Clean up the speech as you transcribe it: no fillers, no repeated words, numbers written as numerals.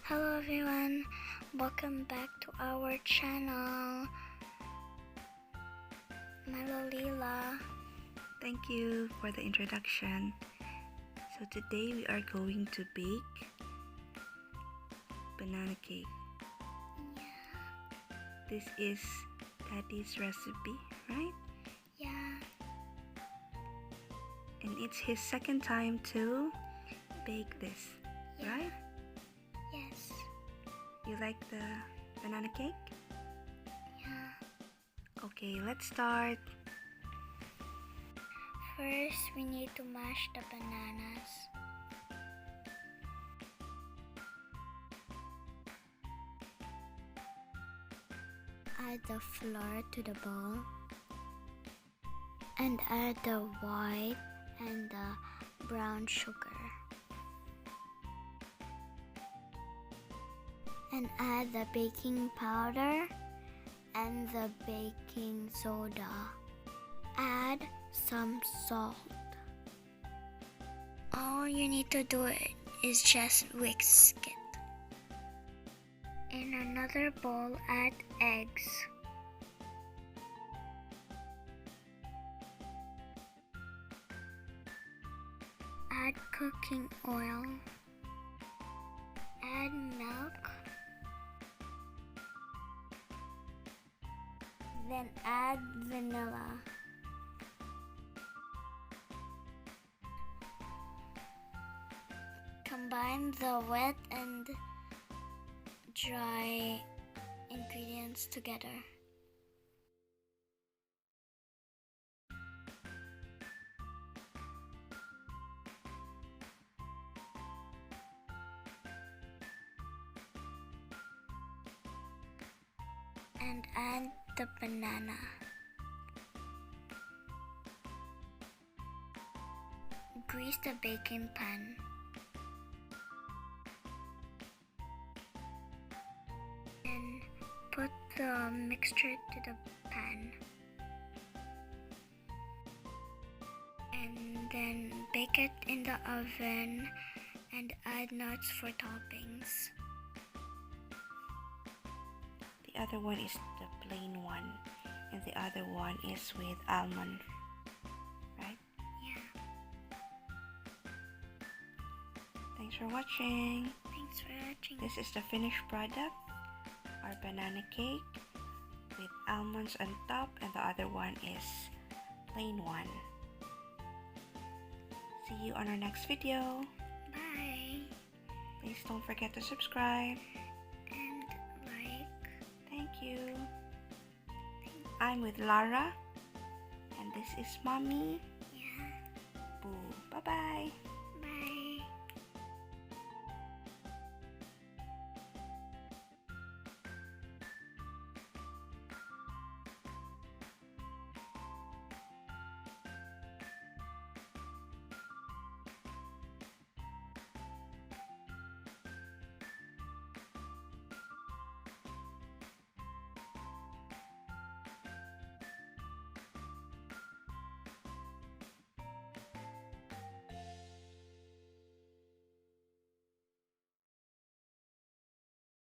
Hello everyone, welcome back to our channel. Malalila. Thank you for the introduction. So today we are going to bake banana cake. Yeah. This is Daddy's recipe, right? Yeah. And it's his second time to bake this, Yeah. right? Yes. You like the banana cake? Yeah. Okay, let's start. First, we need to mash the bananas. Add the flour to the bowl and add the white and the brown sugar. And add the baking powder and the baking soda. Add some salt. All you need to do is just whisk it. In another bowl, add eggs. Add cooking oil. Add milk. Then add vanilla. Combine the wet and dry ingredients together. And add the banana. Grease the baking pan. And put the mixture to the pan. And then bake it in the oven and add nuts for toppings. The other one is the plain one, and the other one is with almond, right? Yeah. Thanks for watching. Thanks for watching. This is the finished product, our banana cake with almonds on top, and the other one is plain one. See you on our next video. Bye. Please don't forget to subscribe. And like. Thank you. I'm with Lara, and this is Mommy.